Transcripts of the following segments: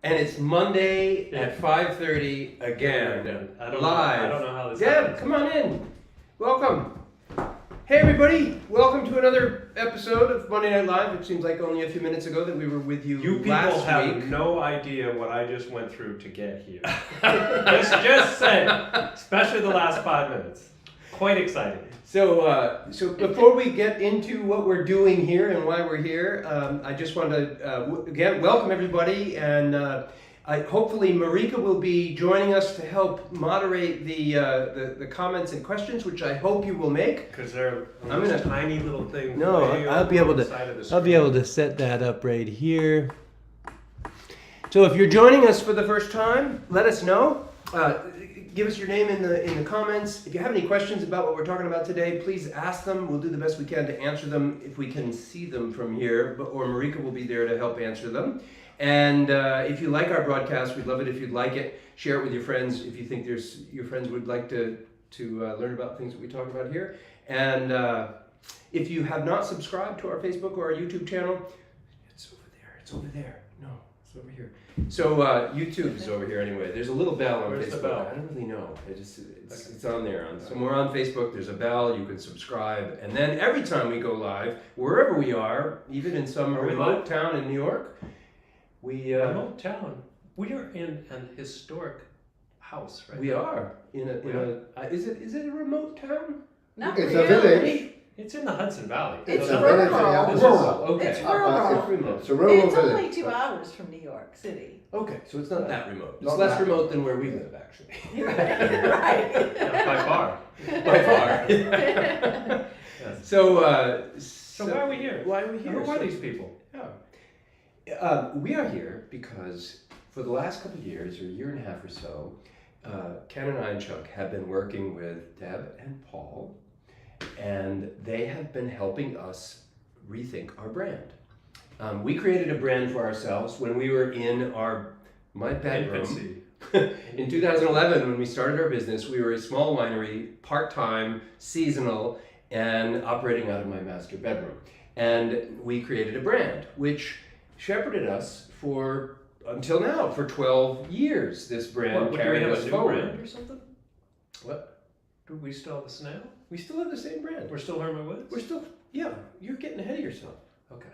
And it's Monday at 5:30 again, live. I don't know how this Deb, happens. come on in. Welcome. Hey everybody, welcome to another episode of Monday Night Live. It seems like only a few minutes ago that we were with you, You people last have week. no idea what I just went through to get here. just saying, especially the last 5 minutes. Quite exciting. So before we get into what we're doing here and why we're here, I just want to again welcome everybody, and hopefully Marika will be joining us to help moderate the comments and questions, which I hope you will make. Because they're I'm gonna- tiny little thing. No, way I'll be over able the to. side of the I'll be screen. able to set that up right here. So if you're joining us for the first time, let us know. Give us your name in the comments. If you have any questions about what we're talking about today, please ask them. We'll do the best we can to answer them if we can see them from here, or Marika will be there to help answer them. And if you like our broadcast, we'd love it if you'd like it. Share it with your friends if you think your friends would like to learn about things that we talk about here. And if you have not subscribed to our Facebook or our YouTube channel, it's over there. It's over there. No, it's over here. So YouTube is over here anyway. There's a little bell on Where's Facebook. the bell? I don't really know. It's on there. Somewhere on Facebook, there's a bell. You can subscribe, and then every time we go live, wherever we are, even in some Are we remote live? town in New York, we Remote town. We are in an historic house, right? we now. are in a. Is it a remote town? Not It's really. a village. It's in the Hudson Valley. It's So a that's- village, yeah. It's Rural. rural. Okay. It's rural. It's remote. It's a rural It's only village. 2 hours from New York City. Okay, so it's not that remote. It's Not less that remote than where we live, actually. Right, right. Yeah, by far. By far. Yes. So So why are we here? Why are we here? Who are So- these people? We are here because for the last couple of years, or a year and a half or so, Ken and I and Chuck have been working with Deb and Paul, and they have been helping us rethink our brand. We created a brand for ourselves when we were in my bedroom. Infancy. In 2011, when we started our business, we were a small winery, part-time, seasonal, and operating out of my master bedroom. And we created a brand, which shepherded us until now, for 12 years. This brand What, do we carried have us a new forward. brand or something? What? Do we still have the snail? We still have the same brand. We're still Herman Woods? We're still, yeah, you're getting ahead of yourself. Okay.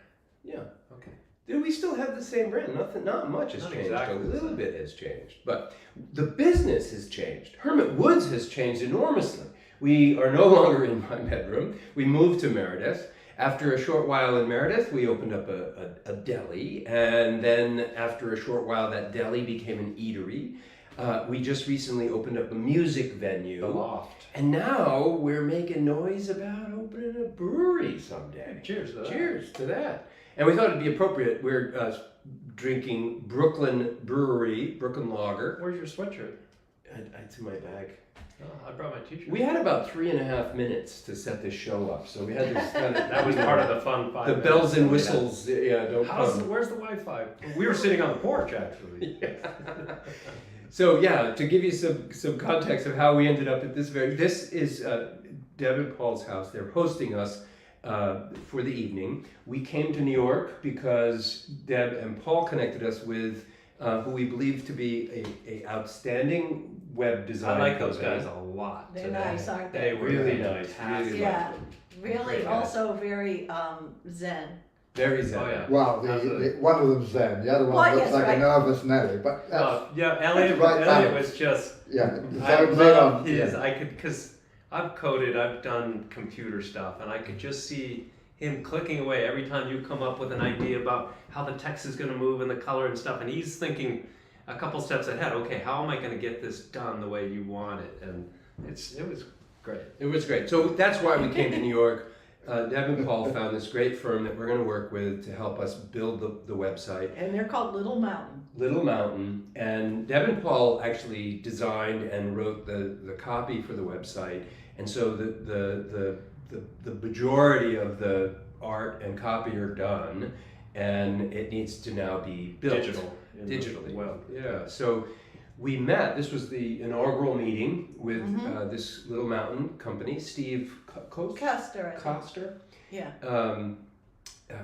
Yeah. Okay. Do we still have the same brand? Not much has Not changed. exactly A the little same. bit has changed. But the business has changed. Hermit Woods has changed enormously. We are no longer in my bedroom. We moved to Meredith. After a short while in Meredith, we opened up a deli. And then after a short while, that deli became an eatery. We just recently opened up a music venue. The Loft. And now we're making noise about opening a brewery someday. Cheers to that. Cheers to that. And we thought it'd be appropriate. We're drinking Brooklyn Lager. Where's your sweatshirt? It's in my bag. Oh, I brought my t-shirt. We had about 3.5 minutes to set this show up, so we had this kind of. That was part of the fun 5 The minutes. bells and whistles, don't come. Where's the Wi-Fi? We were sitting on the porch, actually. So yeah, to give you some context of how we ended up at this is Deb and Paul's house. They're hosting us for the evening. We came to New York because Deb and Paul connected us with who we believe to be a outstanding web design I like those company. guys a lot. They're today. nice, aren't They they? were Really nice, fantastic. really Yeah, Great really guys. also very zen. Very zen. Oh yeah. Wow, Absolutely. one of them's Zen, the other one Well, looks yes, like right. a nervous Nelly. But that's, Yeah, Elliot. right Elliot balance. was just. yeah, I Zen love on. his. Yeah. I could, because I've coded, I've done computer stuff, and I could just see him clicking away every time you come up with an idea about how the text is going to move and the color and stuff, and he's thinking a couple steps ahead. Okay, how am I going to get this done the way you want it? And it was great. It was great. So that's why we came to New York. Deb and Paul found this great firm that we're going to work with to help us build the website. And they're called Little Mountain. Little Mountain, and Deb and Paul actually designed and wrote the copy for the website, and so the majority of the art and copy are done, and it needs to now be built digitally. Well, Yeah. So we met. This was the inaugural meeting with this Little Mountain company, Steve Custer. I think. Coster. Yeah.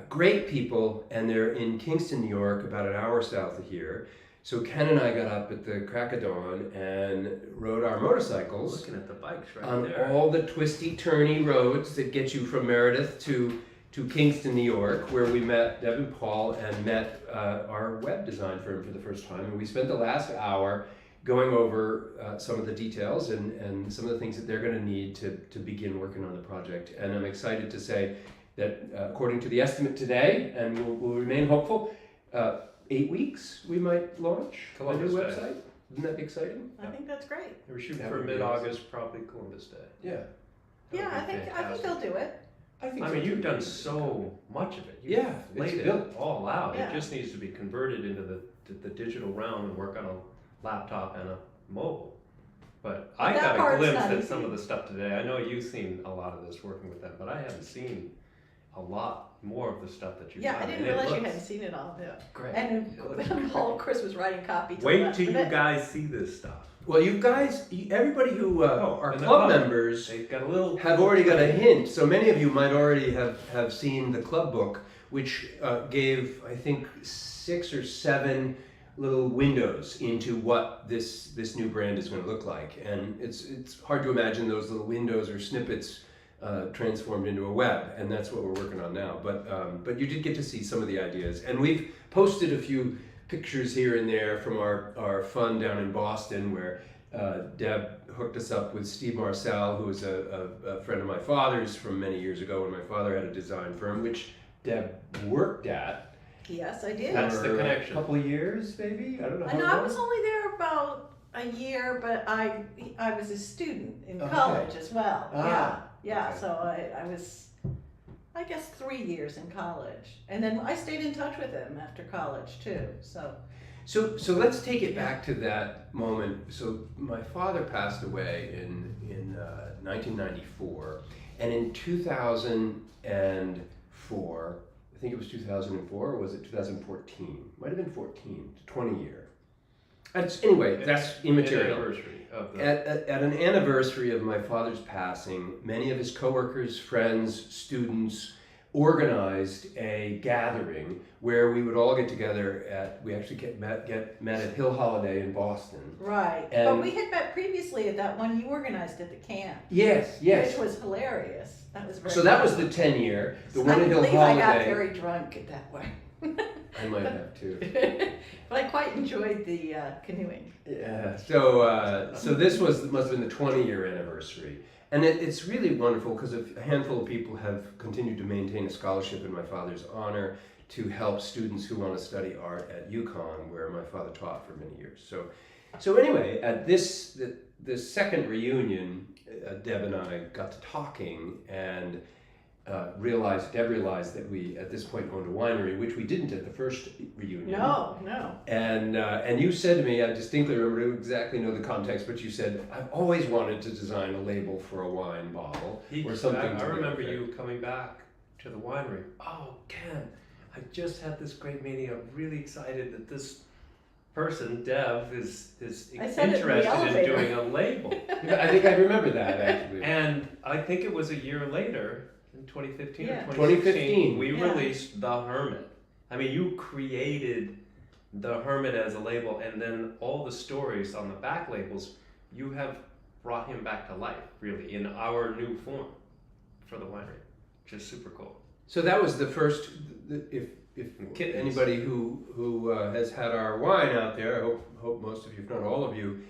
Great people, and they're in Kingston, New York, about an hour south of here. So Ken and I got up at the crack of dawn and rode our motorcycles Looking at the bikes right on there. all the twisty, turny roads that get you from Meredith to Kingston, New York, where we met Deb and Paul and met our web design firm for the first time. And we spent the last hour going over some of the details and some of the things that they're going to need to begin working on the project. And I'm excited to say that according to the estimate today, and we'll remain hopeful, 8 weeks we might launch a new Columbus Day. website. Isn't that exciting? I think that's great. They were shooting That for would be mid-August, probably Columbus Day. Yeah. That Yeah, would I be think fantastic. they'll do it. I think I so mean, you've too. done so much of it. You've Yeah, laid it's it built. all out. Yeah. It just needs to be converted into the digital realm and work on a laptop and a mobile. But I that got a part's glimpse not at easy. some of the stuff today. I know you've seen a lot of this working with them, but I haven't seen a lot more of the stuff that you've Yeah, done. I didn't and it realize you looks hadn't seen it all. Yeah. great. And It looks great. Paul, Chris was writing copy. the Wait last till you minute. guys see this stuff. Well, you guys, everybody who are and the club club. members They've got a little. have already got a hint. So many of you might already have seen the club book, which gave, I think, 6 or 7 little windows into what this new brand is going to look like. And it's hard to imagine those little windows or snippets transformed into a web, and that's what we're working on now. But you did get to see some of the ideas, and we've posted a few pictures here and there from our fun down in Boston, where Deb hooked us up with Steve Marcel, who was a friend of my father's from many years ago when my father had a design firm, which Deb worked at Yes, I did. That's the for connection. a couple of years, maybe? I don't know I how know I long. was only there about a year, but I was a student in Okay. college as well. Ah, Yeah. okay. So I was, I guess, 3 years in college, and then I stayed in touch with him after college too. So let's take it back to that moment. So my father passed away in 1994, and in 2004, I think it was 2004, or was it 2014? Might have been 14, 20 year. Anyway, that's immaterial. Anniversary of the. At an anniversary of my father's passing, many of his coworkers, friends, students organized a gathering where we would all get together we actually met at Hill Holiday in Boston. Right. And- But we had met previously at that one you organized at the camp. Yes, Which was hilarious. That was very So that was fun. the 10 year, the I one at Hill believe I got Holiday. very drunk at that one. I might have too. But I quite enjoyed the canoeing. Yeah. So this must have been the 20-year anniversary, and it's really wonderful because a handful of people have continued to maintain a scholarship in my father's honor to help students who want to study art at UConn, where my father taught for many years. So anyway, at this second reunion, Deb and I got to talking and. Deb realized that we at this point owned a winery, which we didn't at the first reunion. No. And you said to me, I distinctly remember, I don't exactly know the context, but you said, I've always wanted to design a label for a wine bottle or something. I to that remember effect." you coming back to the winery. Oh, Ken, I just had this great meeting. I'm really excited that this person, Deb, is I said it in the interested in elevator. doing a label. I think I remember that actually. And I think it was a year later, in 2015 Yeah. or 2016, 2015. we Yeah. released The Hermit. I mean, you created The Hermit as a label, and then all the stories on the back labels, you have brought him back to life, really, in our new form for the winery, which is super cool. So that was the first, if Kittens. anybody who has had our wine out there, I hope most of you, if not all of you,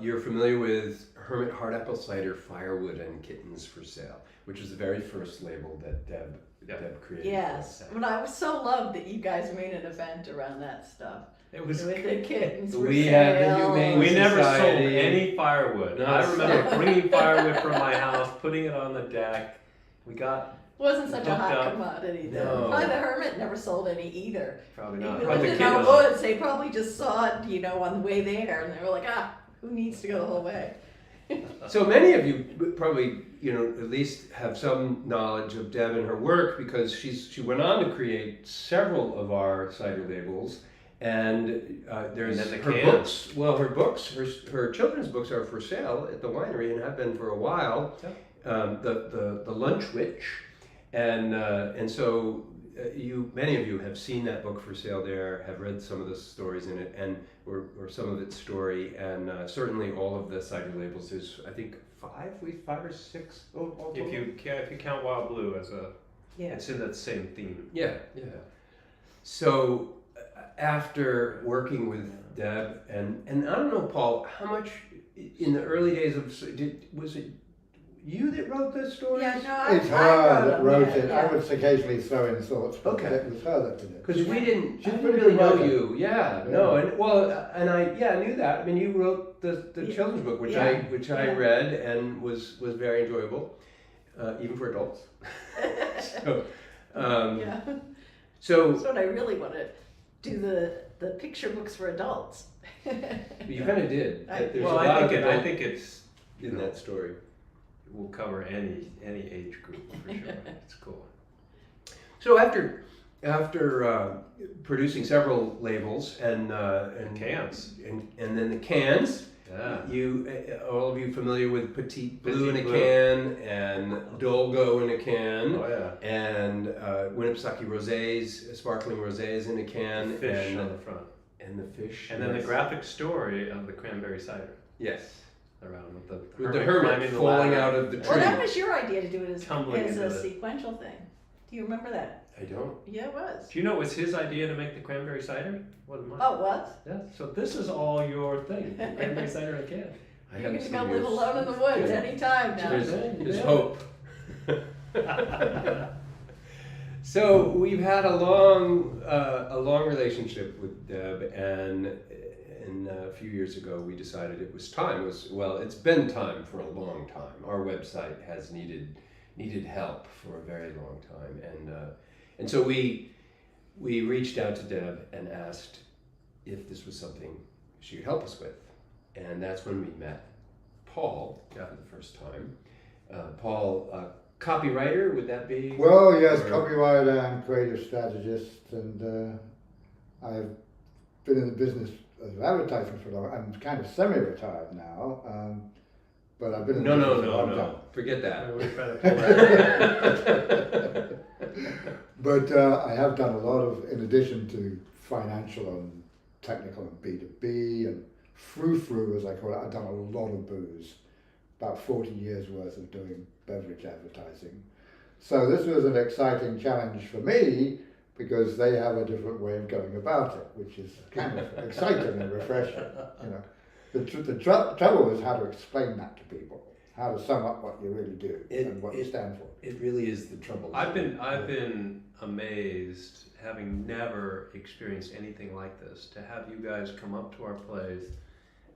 you're familiar with Hermit Hard Apple Cider Firewood and Kittens for Sale, which was the very first label that Deb created. Yes. But I was so loved that you guys made an event around that stuff. It was With the kittens for We had the sale. Humane We never sold Society. any firewood. No, I remember stick. bringing firewood from my house, putting it on the deck. We got, Wasn't such a Hooked hot up. commodity then. No. Probably the Hermit never sold any either. probably He not. lived But the in our kittens. woods. They probably just saw it, on the way there, and they were like, who needs to go the whole way? So many of you probably, at least have some knowledge of Deb and her work because she went on to create several of our cider labels, and there's And then the her cans. books. Well, her books, her children's books are for sale at the winery and have been for a while. The Lunch Witch, And so many of you have seen that book for sale there, have read some of the stories in it, and or some of its story, and certainly all of the side labels. There's I think five or six. All If you count Wild Blue as Yeah. it's in that same theme. Yeah. So after working with Deb and I don't know, Paul, how much in the early days was it you that wrote this story? Yeah, no, It's her that wrote yeah, it. yeah. I would occasionally throw in thoughts, but Okay. it was her that did it. Because I didn't She's really pretty know good you. Yeah, Yeah. no, and I knew that. I mean, you wrote the Yeah. children's book, which Yeah. I Yeah. read and was very enjoyable, even for adults. So, Yeah. so That's what I really want to do, the picture books for adults. you kind of did. There's Well, a lot I of adult think it's in that story. will cover any age group for sure. It's cool. So after producing several labels and Cans. and then the cans. Yeah. You, all of you familiar with Petite Blue in a Petite Blue. can, and Dolgo in a can, Oh yeah. and Winnipesaukee Rosés, sparkling rosés in a can, Fish and on the front. the fish, And then the yes. graphic story of the cranberry cider Yes, around with with the hermit climbing the falling ladder. out of the tree. Well, that was your idea to do it Tumbling as into a the- sequential thing. Do you remember that? I don't. Yeah, it was. Do you know it was his idea to make the cranberry cider? Wasn't mine. Oh, it was? Yeah. So this is all your thing. Cranberry cider in a can. I You're haven't gonna seen go live yours. alone in the woods Yeah. anytime now. There's hope. So we've had a long relationship with Deb, and a few years ago we decided it was time. It's been time for a long time. Our website has needed help for a very long time, and so we reached out to Deb and asked if this was something she could help us with, and that's when we met Paul for the first time. Paul, copywriter, would that be? Well, yes, Or- copywriter and creative strategist, and I've been in the business of advertising for a long. I'm kind of semi-retired now, but I've been in the business for a long time. No. Forget that. We're trying to pull that. But I have done a lot of, in addition to financial and technical and B2B and frou-frou, as I call it, I've done a lot of booze. About 40 years worth of doing beverage advertising. So this was an exciting challenge for me because they have a different way of going about it, which is kind of exciting and refreshing. You know, the trouble is how to explain that to people, how to sum up what you really do and what you stand for. It really is the trouble. I've been amazed, having never experienced anything like this, to have you guys come up to our place,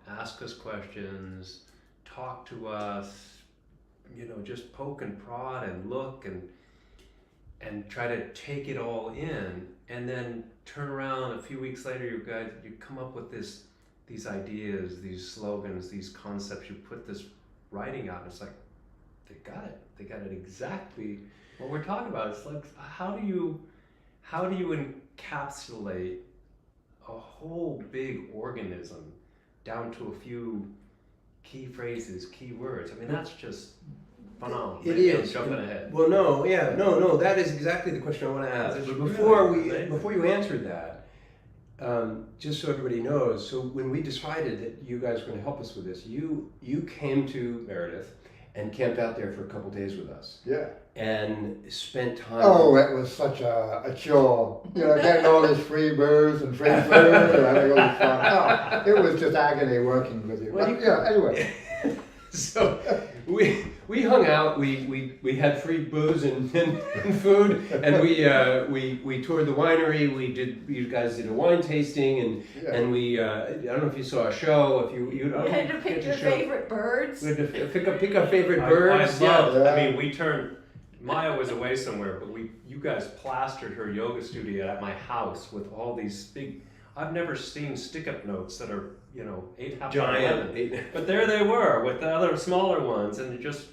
ask us questions, talk to us, just poke and prod and look and try to take it all in, and then turn around a few weeks later, you come up with these ideas, these slogans, these concepts, you put this writing out, and it's like, they got it exactly what we're talking about. It's like, how do you encapsulate a whole big organism down to a few key phrases, key words? I mean, that's just phenomenal. It Maybe is. I'm jumping ahead. Well, no. That is exactly the question I want to ask. It's But really before you answered that, just so everybody knows, so when we decided that you guys were going to help us with this, you came to Meredith and camped out there for a couple days with us Yeah. and spent time. Oh, it was such a chore. Getting all this free booze and free food and having all this fun. Oh, it was just agony working with you. Well, But anyway. So we hung out. We had free booze and food, and we toured the winery. You guys did a wine tasting, and we I don't know if you saw a show. If you You had to pick your favorite birds. We had to pick our favorite birds. I love, Yeah. I mean, we turned, Maya was away somewhere, but you guys plastered her yoga studio at my house with all these big, I've never seen stick-up notes that are, 8 half by 11. Giant. But there they were with the other smaller ones, and just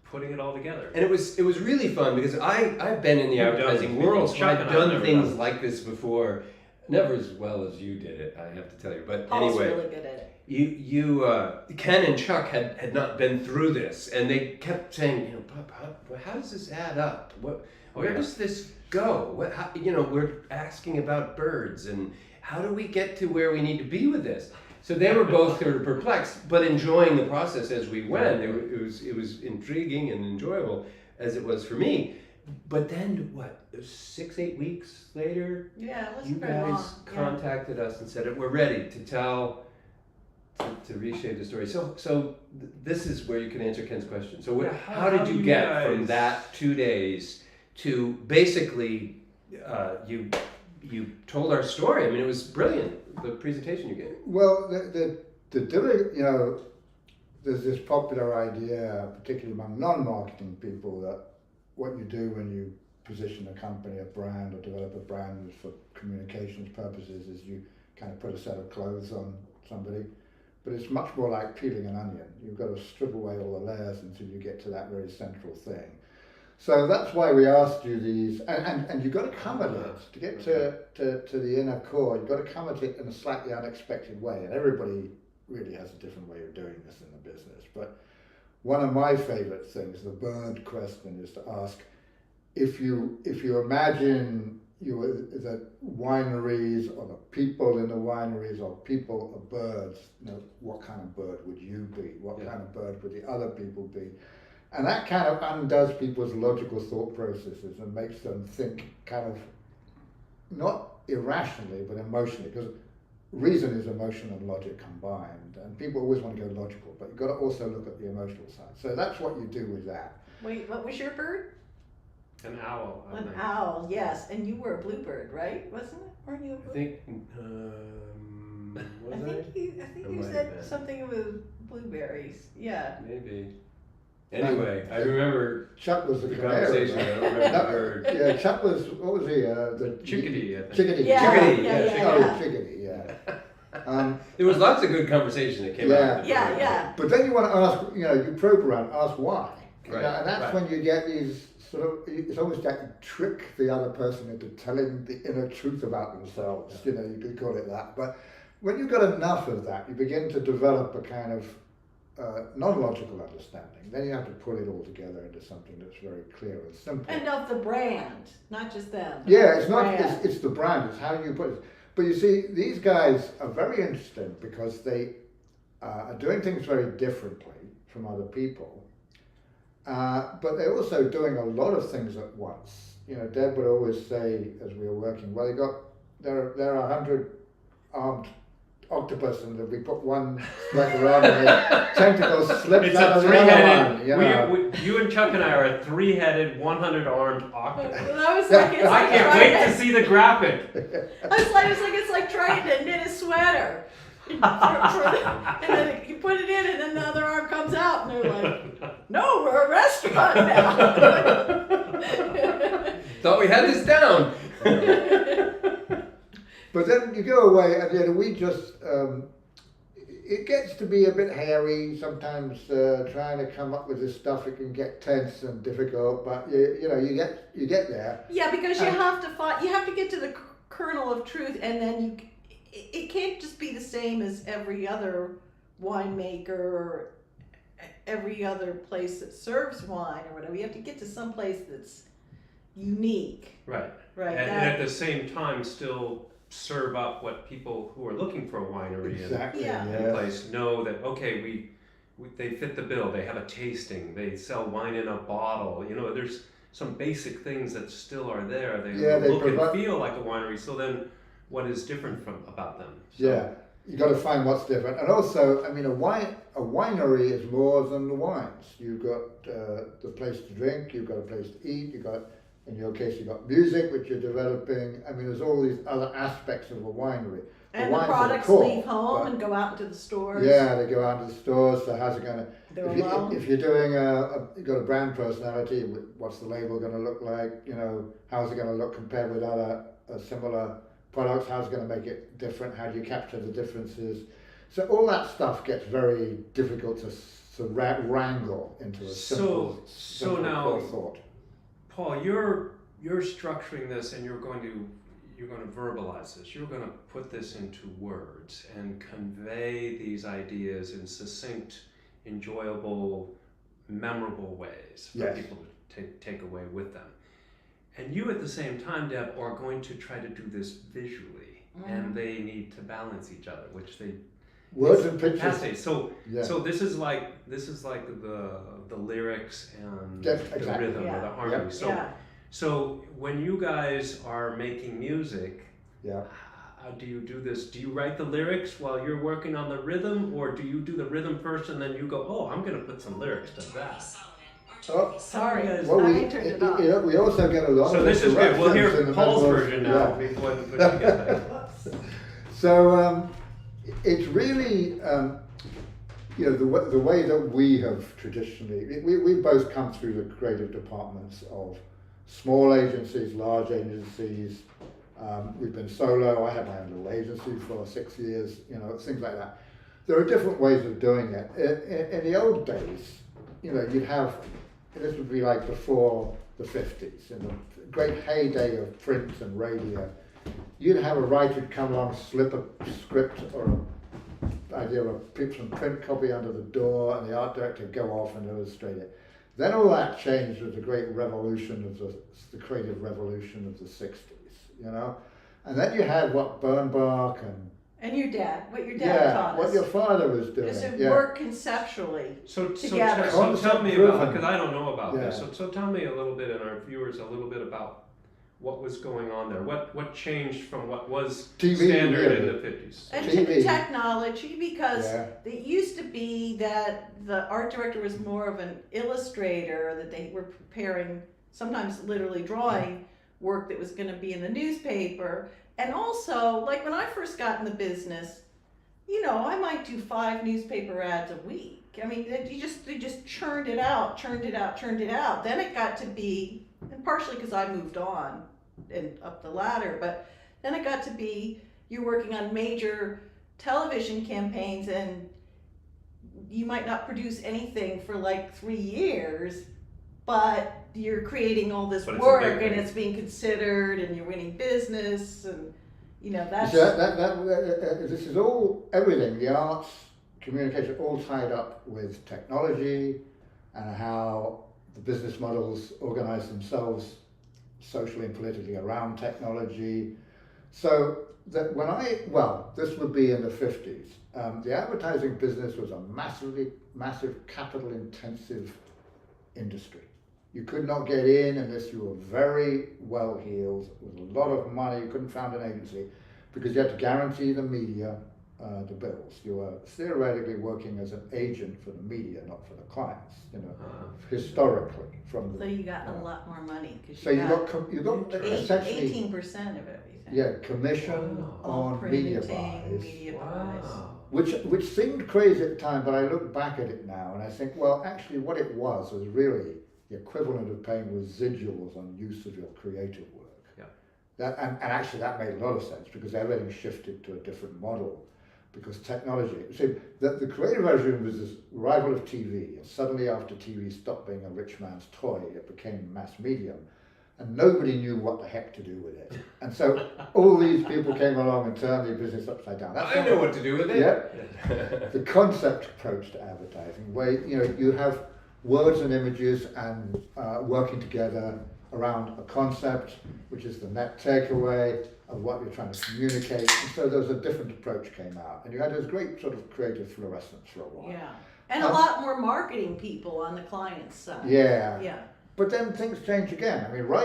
putting it all together. And it was really fun because I've been in the You've done advertising it. world, so Chuck I've and I've done never things done it. like this before. Never as well as you did it, I have to tell you. But Paul's anyway, really good at it. Ken and Chuck had not been through this, and they kept saying, Bob, how does this add up? Where does this go? We're asking about birds, and how do we get to where we need to be with this? So they were both sort of perplexed, but enjoying the process as we went. It was intriguing and enjoyable, as it was for me. But then, 6-8 weeks later, Yeah, it you wasn't very long. guys contacted us and said, we're ready to tell, to reshape the story. So this is where you can answer Ken's question. So how did you get from that 2 days to basically, you told our story. I mean, it was brilliant, the presentation you gave. Well, the doing, there's this popular idea, particularly among non-marketing people, that what you do when you position a company, a brand, or develop a brand for communications purposes is you kind of put a set of clothes on somebody. But it's much more like peeling an onion. You've got to strip away all the layers until you get to that very central thing. So that's why we asked you these, and you've got to come at it, to get to the inner core, you've got to come at it in a slightly unexpected way. And everybody really has a different way of doing this in the business. But one of my favorite things, the bird question, is to ask, if you imagine the wineries or the people in the wineries or people or birds, what kind of bird would you be? What kind of bird would the other people be? And that kind of undoes people's logical thought processes and makes them think kind of not irrationally but emotionally, because reason is emotion and logic combined, and people always want to go logical, but you've got to also look at the emotional side. So that's what you do with that. Wait, what was your bird? An owl. An owl, yes. And you were a bluebird, right? Wasn't it? Weren't you a I bluebird? think, was I think you might said have been. something about blueberries. Yeah. Maybe. Anyway, I remember Chuck was the the canary. conversation. I don't remember the bird. Yeah, Chuck was, what was he? The Chickadee, I think. Chickadee. Yeah, Chickadee, yeah. Chickadee, yeah. There was lots of good conversation that came out of the bird. Yeah. But then you want to ask, you probe around, ask why. Right, And that's when you get these sort of, it's almost like you trick the other person into telling the inner truth about themselves. You could call it that. But when you've got enough of that, you begin to develop a kind of non-logical understanding. Then you have to pull it all together into something that's very clear and simple. And of the brand, not just them. Yeah, it's not. Brand. It's the brand. It's how you put it. But you see, these guys are very interesting because they are doing things very differently from other people. But they're also doing a lot of things at once. Deb would always say, as we were working, well, there are 100 armed octopus, and if we put one leg around the tentacles slips It's out a of the other three-headed. one. You and Chuck and I are a 3-headed, 100-armed octopus. Well, I was thinking, it's I like can't trying wait to see the graphic. I was like, it's like trying to knit a sweater. And then you put it in, and then the other arm comes out, and they're like, "No, we're a restaurant now." Thought we had this down. But then you go away, and then we just, it gets to be a bit hairy. Sometimes trying to come up with this stuff, it can get tense and difficult. But you get there. Yeah, because you have to get to the kernel of truth, and then it can't just be the same as every other winemaker or every other place that serves wine or whatever. You have to get to some place that's unique. Right. Right. And at the same time, still serve up what people who are looking for a winery Exactly. Yeah. in place know that, okay, we they fit the bill. They have a tasting. They sell wine in a bottle. There's some basic things that still are there. They look and feel like a winery. So then, what is different about them? So, Yeah, you got to find what's different, and also, I mean, a winery is more than the wines. You've got the place to drink. You've got a place to eat. You've got, in your case, you've got music which you're developing. I mean, there's all these other aspects of a winery. And the wines are products core, leave home but- and go out into the stores. Yeah, they go out to the stores. So how's it going to? They're alone. If you're doing you've got a brand personality, what's the label going to look like? How's it going to look compared with other similar products? How's it going to make it different? How do you capture the differences? So all that stuff gets very difficult to wrangle into a simple So now, thought. Paul, you're structuring this, and you're going to you're going to verbalize this. You're going to put this into words and convey these ideas in succinct, enjoyable, memorable ways for Yes. people to take away with them. And you, at the same time, Deb, are going to try to do this visually, and they need to balance each other, which they Words and pictures. fantastic. So Yeah. so this is like the lyrics and Yes, the exactly. rhythm or Yeah. the harmony. Yep. So Yeah. so when you guys are making music, Yeah. how do you do this? Do you write the lyrics while you're working on the rhythm, or do you do the rhythm first and then you go, oh, I'm going to put some lyrics to that? Oh, Sorry, well, I turned it off. we also get a lot So of this is good. We'll interruptions in hear the Paul's middle of- version now yeah. before you get there. So it's really, the way that we have traditionally, we've both come through the creative departments of small agencies, large agencies. We've been solo. I had my own little agency for 6 years, things like that. There are different ways of doing it. In the old days, you'd have, this would be like before the 50s, in the great heyday of print and radio. You'd have a writer come along, slip a script or an idea of some print copy under the door, and the art director go off and illustrate it. Then all that changed with the great revolution of the creative revolution of the 60s, And then you had what Bernbach and And what your dad taught what us. your father was doing. Is to yeah. work conceptually. So Together. tell me about, Concept-driven. because I don't know about this, Yeah. so tell me a little bit, and our viewers a little bit about what was going on there. What changed from what was TV, standard really. in the 50s? And TV. technology, because Yeah. it used to be that the art director was more of an illustrator, that they were preparing, sometimes literally drawing work that was going to be in the newspaper. And also, like when I first got in the business, I might do 5 newspaper ads a week. I mean, they just churned it out. Then it got to be, and partially because I moved on and up the ladder, but then it got to be you're working on major television campaigns and you might not produce anything for like 3 years, but you're creating all this But it's a work big and thing. it's being considered and you're winning business and that's So this is all, everything, the arts, communication, all tied up with technology and how the business models organize themselves socially and politically around technology. So that this would be in the 50s. The advertising business was a massive capital intensive industry. You could not get in unless you were very well heeled with a lot of money. You couldn't found an agency because you had to guarantee the media the bills. You were theoretically working as an agent for the media, not for the clients. Historically from the. so you got a lot more money because So you got essentially 18% of everything. commission Wow. All on media printing, buys. media buys. Wow. Which seemed crazy at the time, but I look back at it now and I think, well, actually what it was really the equivalent of paying residuals on use of your creative work. Yeah. And actually that made a lot of sense because everything shifted to a different model because technology. See, the creative revolution was this arrival of TV, and suddenly after TV stopped being a rich man's toy, it became mass medium. And nobody knew what the heck to do with it. And so all these people came along and turned their business upside down. I know what to do with it. Yeah. The concept approach to advertising, where you have words and images and working together around a concept, which is the net takeaway of what you're trying to communicate. And so there's a different approach came out. And you had this great sort of creative fluorescence for a while. Yeah. And a lot more marketing people on the client side. Yeah. Yeah. But then things change again. I mean, there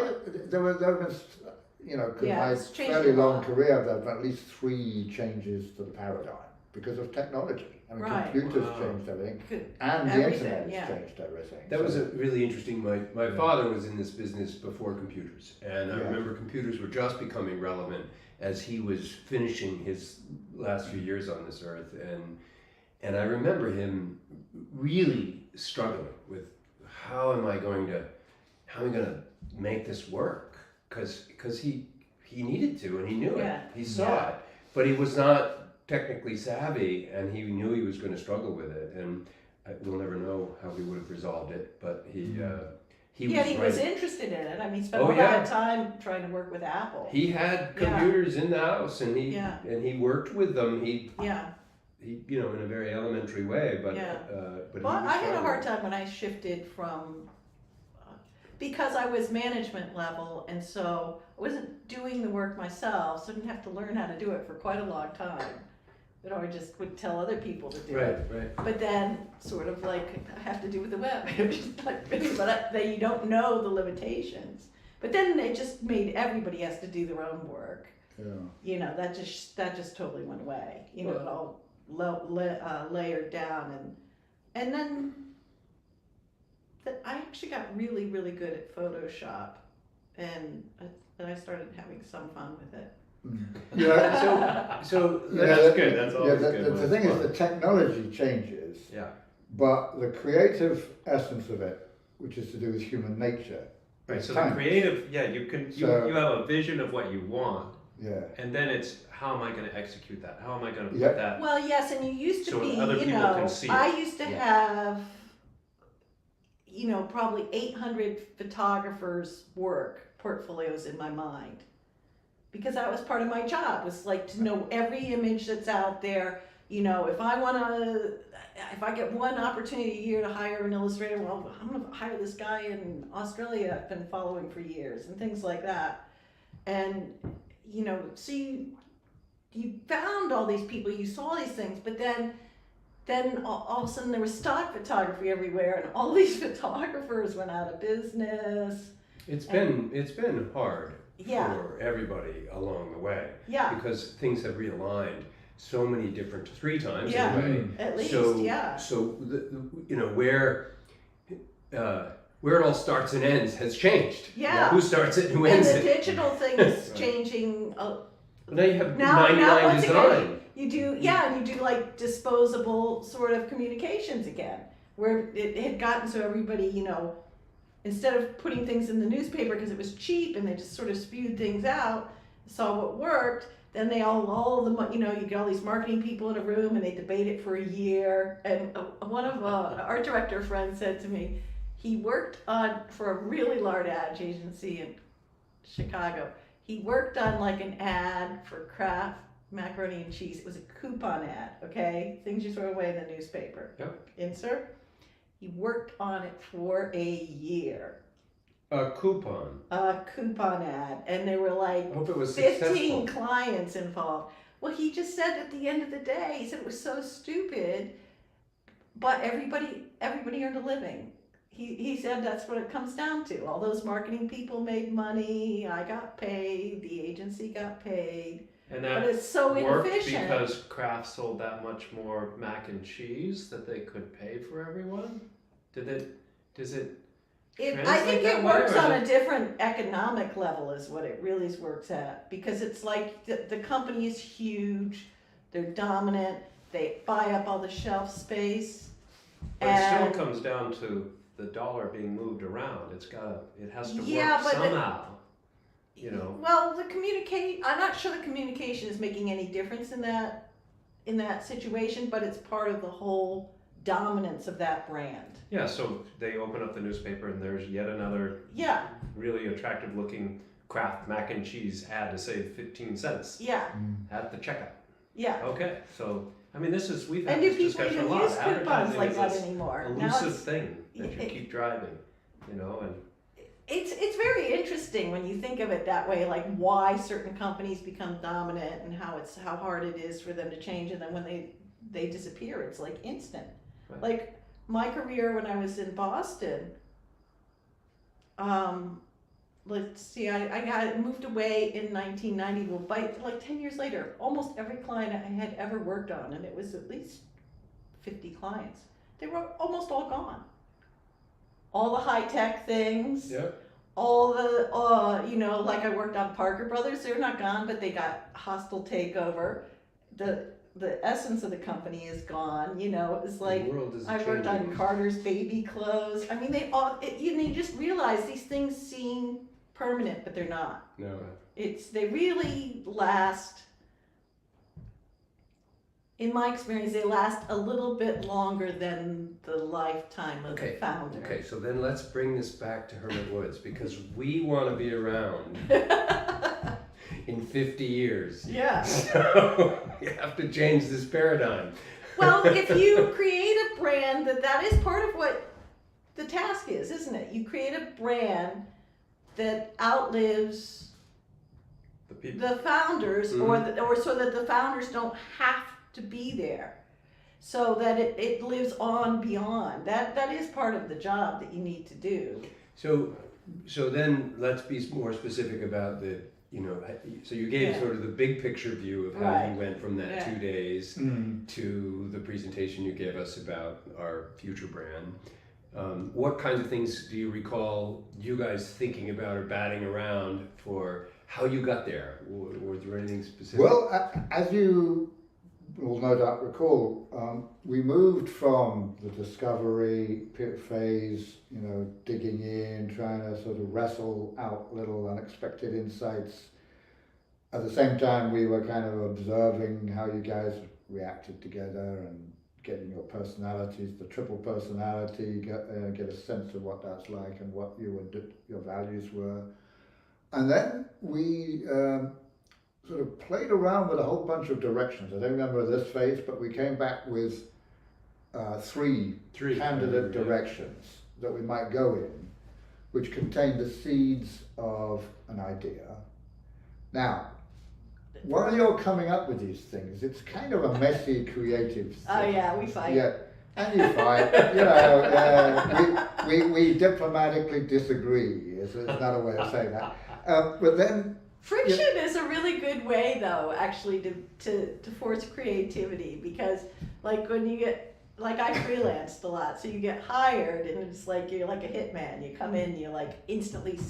have been, because Yeah, my it's changed fairly a long lot. career, there have been at least 3 changes to the paradigm because of technology. I mean, Right. computers Wow. changed everything, Could- and the everything, internet has yeah. changed everything. That was So- a really interesting. My father was in this business before computers, and I Yeah. remember computers were just becoming relevant as he was finishing his last few years on this earth, and I remember him really struggling with how am I going to make this work? Because he needed to, and he knew Yeah. it. He saw Yeah. it, but he was not technically savvy, and he knew he was going to struggle with it. And we'll never know how he would have resolved it, but he Yeah, was he right. was interested in it. I mean, he spent Oh, a lot yeah. of time trying to work with Apple. He had Yeah. computers in the house, and Yeah. he worked with them. Yeah. He you know, in a very elementary way, but Yeah. but Well, he was I had a hard struggling. time when I shifted from, because I was management level, and so I wasn't doing the work myself, so I didn't have to learn how to do it for quite a long time. You know, I just would tell other people to do it. Right. But then, sort of like, I have to do with the web. But then you don't know the limitations. But then it just made everybody has to do their own work. Yeah. You know, that just totally went away. You know, it all layered down, and then I actually got really, really good at Photoshop, and I started having some fun with it. Yeah. So Yeah, That's good. That's always yeah, good. the when thing it's is, fun. the technology changes, yeah. but the creative essence of it, which is to do with human nature, Right, is so the timeless. creative, yeah, you So- have a vision of what you want, Yeah. and then it's how am I going to execute that? How am I going to Yeah. put that? Well, yes, and you used to So be, other you people know, can see it. I used to Yeah. have, you know, probably 800 photographers' work portfolios in my mind. Because that was part of my job, was like to know every image that's out there. You know, if I get one opportunity a year to hire an illustrator, well, I'm gonna hire this guy in Australia I've been following for years, and things like that. And, you know, so you found all these people, you saw these things, but then all of a sudden there was stock photography everywhere, and all these photographers went out of business. It's been hard Yeah. for everybody along the way Yeah, because things have realigned so many different 3 times Yeah. anyway. at least, So yeah. so you know where it all starts and ends has changed. Yeah. Who starts it and who And ends the it? digital thing is Right. changing. Now you have Now 99 once design. again, you do, yeah, and you do like disposable sort of communications again, where it had gotten so everybody, you know, instead of putting things in the newspaper because it was cheap and they just sort of spewed things out, saw what worked, then they you know, you get all these marketing people in a room and they debate it for a year. And one of an art director friend said to me, he worked for a really large ad agency in Chicago. He worked on like an ad for Kraft macaroni and cheese. It was a coupon ad, okay? Things you throw away in the newspaper. Yep. Insert. He worked on it for a year. A coupon. A coupon ad. And there were like I hope it was 15 successful. clients involved. Well, he just said at the end of the day, he said it was so stupid, but everybody earned a living. He said that's what it comes down to. All those marketing people made money, I got paid, the agency got paid, And but that it's so worked inefficient. because Kraft sold that much more mac and cheese that they could pay for everyone? Does it I translate think that it way, works or is on it- a different economic level is what it really works at, because it's like the company is huge, they're dominant, they buy up all the shelf space. But it still And comes down to the dollar being moved around. It has to Yeah, work but somehow. You know. well, I'm not sure the communication is making any difference in that situation, but it's part of the whole dominance of that brand. Yeah, so they open up the newspaper and there's yet another Yeah, really attractive looking Kraft mac and cheese ad to save 15 cents yeah, at the checkout. yeah. Okay, so I mean we've had And do this people discussion a even lot. use coupons Advertising like is that this anymore? Now elusive it's, thing that you it- keep driving, you know, and it's very interesting when you think of it that way, like why certain companies become dominant and how hard it is for them to change, and then when they disappear, it's like instant. Right. Like my career when I was in Boston, let's see, I moved away in 1990. Well, by like 10 years later, almost every client I had ever worked on, and it was at least 50 clients, they were almost all gone. All the high-tech things, Yep. all the, you know, like I worked on Parker Brothers, they're not gone, but they got hostile takeover. The essence of the company is gone, you know, it was like, the world is I worked on changing. Carter's baby clothes. I mean, you just realize these things seem permanent, but they're not. No. They really last in my experience, they last a little bit longer than the lifetime of the founder. Okay, so then let's bring this back to Hermit Woods, because we want to be around in 50 years. Yeah. So you have to change this paradigm. Well, if you create a brand, that is part of what the task is, isn't it? You create a brand that outlives The people. the founders, Mhm. or so that the founders don't have to be there, so that it lives on beyond. That is part of the job that you need to do. So then let's be more specific about the, so you gave Yeah. sort of the big picture view of how Right. you went from that Yeah. 2 days Mm. to the presentation you gave us about our future brand. What kinds of things do you recall you guys thinking about or batting around for how you got there? Was there anything specific? Well, as you will no doubt recall, we moved from the discovery phase, digging in, trying to sort of wrestle out little unexpected insights. At the same time, we were kind of observing how you guys reacted together and getting your personalities, the triple personality, get a sense of what that's like and what your values were. And then we sort of played around with a whole bunch of directions. I don't remember this phase, but we came back with three candidate directions that we might go in, which contained the seeds of an idea. Now, while you're coming up with these things, it's kind of a messy, creative thing. Oh yeah, we fight. Yeah, and you fight. We diplomatically disagree. Is another way of saying that. But then Friction is a really good way, though, actually, to force creativity, because, like, when you get, like, I freelanced a lot, so you get hired, and it's like you're like a hitman. You come in, you like instantly